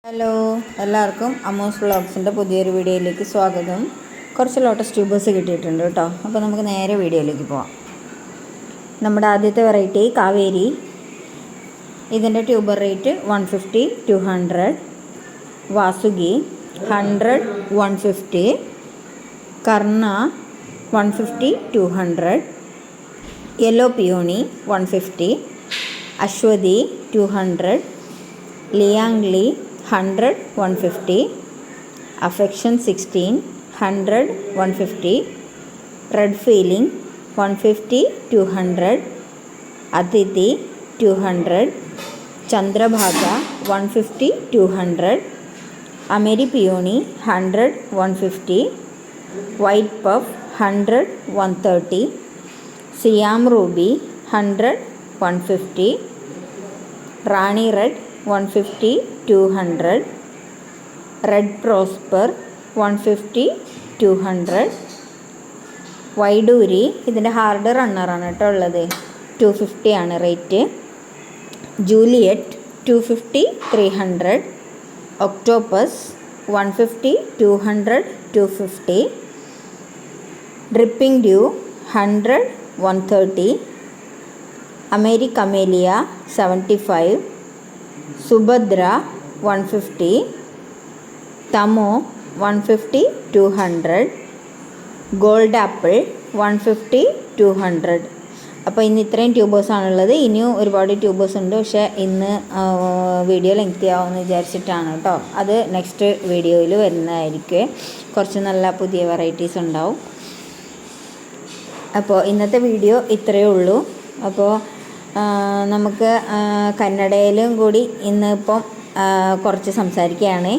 Hello, എല്ലാവർക്കും അമ്മൂസ് വ്ളോഗ്സിൻ്റെ പുതിയൊരു വീഡിയോയിലേക്ക് സ്വാഗതം. കുറച്ച് ലോട്ടസ് ട്യൂബേഴ്സ് കിട്ടിയിട്ടുണ്ട് കേട്ടോ. അപ്പോൾ നമുക്ക് നേരെ വീഡിയോയിലേക്ക് പോവാം. നമ്മുടെ ആദ്യത്തെ വെറൈറ്റി കാവേരി. ഇതിൻ്റെ ട്യൂബർ റേറ്റ് 150, 200. വാസുകി 100, 150. കർണ 150, 200. Yellow peony 150. Aswathy 200. ലിയാങ്ലി 100, 150. Affection 16, 100, 150. Red feeling 150, 200. Aditi 200. Chandrabhaga 150, 200. Ameri Peony 100, 150. White Puff 100, 130. Siam Ruby 100, 150. Rani Red 150, 200. Red Prosper 150, 200. വൈഡൂരി ഇതിൻ്റെ ഹാർഡ് റണ്ണറാണ് കേട്ടോ ഉള്ളത്. 250 ആണ് rate. Juliet 250, 300. Octopus 150, 200, 250. Dripping dew 100, 130. അമേരി കമേലിയ 75. സുഭദ്ര 150. തമോ 150, 200. Gold apple 150, 200. അപ്പോൾ ഇന്ന് ഇത്രയും ട്യൂബേഴ്സാണുള്ളത്. ഇനിയും ഒരുപാട് ട്യൂബേഴ്സ് ഉണ്ട്, പക്ഷേ ഇന്ന് വീഡിയോ ലെങ്തി ആവുമെന്ന് വിചാരിച്ചിട്ടാണ് കേട്ടോ. അത് നെക്സ്റ്റ് വീഡിയോയിൽ വരുന്നതായിരിക്കും. കുറച്ച് നല്ല പുതിയ വെറൈറ്റീസ് ഉണ്ടാവും. അപ്പോൾ ഇന്നത്തെ വീഡിയോ ഇത്രയേ ഉള്ളൂ. അപ്പോൾ നമുക്ക് ಕನ್ನಡയിലും കൂടി ഇന്നിപ്പം കുറച്ച് ಸಂಸಾರಿಕೆಯಾಣೆ.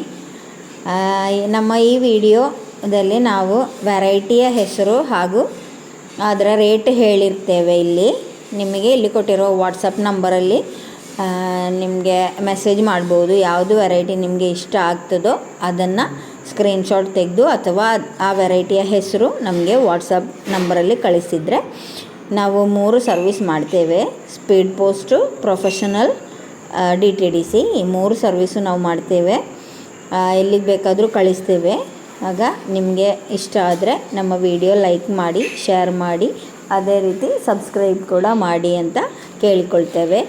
ನಮ್ಮ ಈ ವಿಡಿಯೋದಲ್ಲಿ ನಾವು ವೆರೈಟಿಯ ಹೆಸರು ಹಾಗೂ ಅದರ ರೇಟ್ ಹೇಳಿರ್ತೇವೆ. ನಿಮಗೆ ಇಲ್ಲಿ ಕೊಟ್ಟಿರೋ ವಾಟ್ಸಪ್ ನಂಬರಲ್ಲಿ ನಿಮಗೆ ಮೆಸೇಜ್ ಮಾಡ್ಬೋದು. ಯಾವುದು ವೆರೈಟಿ ನಿಮಗೆ ಇಷ್ಟ ಆಗ್ತದೋ ಅದನ್ನು ಸ್ಕ್ರೀನ್ಶಾಟ್ ತೆಗೆದು ಅಥವಾ ಆ ವೆರೈಟಿಯ ಹೆಸರು ನಮಗೆ ವಾಟ್ಸಪ್ ನಂಬರಲ್ಲಿ ಕಳಿಸಿದರೆ ನಾವು 3 ಸರ್ವಿಸ್ ಮಾಡ್ತೇವೆ. ಸ್ಪೀಡ್ ಪೋಸ್ಟು, ಪ್ರೊಫೆಷನಲ್, DTDC ಈ 3 ಸರ್ವಿಸು ನಾವು ಮಾಡ್ತೇವೆ. ಎಲ್ಲಿಗೆ ಬೇಕಾದರೂ ಕಳಿಸ್ತೇವೆ. ಆಗ ನಿಮಗೆ ಇಷ್ಟ ಆದರೆ ನಮ್ಮ ವಿಡಿಯೋ ലൈക്ക് ಮಾಡಿ, ഷെയർ ಮಾಡಿ, ಅದೇ ರೀತಿ സബ്സ്ക്രൈബ് ಕೂಡ ಮಾಡಿ ಅಂತ കേൾക്കൊಳ್ತೇವೆ.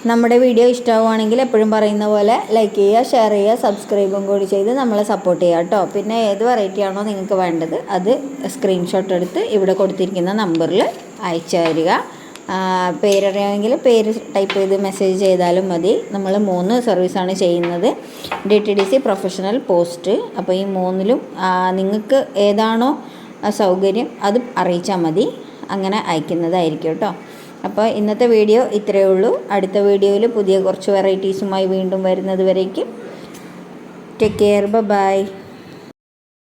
നമ്മുടെ വീഡിയോ ഇഷ്ടമാവുകയാണെങ്കിൽ എപ്പോഴും പറയുന്ന പോലെ ലൈക്ക് ചെയ്യുക, ഷെയർ ചെയ്യുക, സബ്സ്ക്രൈബും കൂടി ചെയ്ത് നമ്മളെ സപ്പോർട്ട് ചെയ്യുക കേട്ടോ. പിന്നെ ഏത് വെറൈറ്റി ആണോ നിങ്ങൾക്ക് വേണ്ടത് അത് സ്ക്രീൻഷോട്ട് എടുത്ത് ഇവിടെ കൊടുത്തിരിക്കുന്ന നമ്പറിൽ അയച്ചു തരിക. പേരറിയാമെങ്കിൽ പേര് ടൈപ്പ് ചെയ്ത് മെസ്സേജ് ചെയ്താലും മതി. നമ്മൾ 3 സർവീസാണ് ചെയ്യുന്നത്. DTDC, professional, post. അപ്പോൾ ഈ 3ലും നിങ്ങൾക്ക് ഏതാണോ സൗകര്യം അത് അറിയിച്ചാൽ മതി. അങ്ങനെ അയക്കുന്നതായിരിക്കും കേട്ടോ. അപ്പോൾ ഇന്നത്തെ വീഡിയോ ഇത്രയേ ഉള്ളൂ. അടുത്ത വീഡിയോയിൽ പുതിയ കുറച്ച് വെറൈറ്റീസുമായി വീണ്ടും വരുന്നത് വരേക്കും ടേക്ക് കെയർ. ബൈ.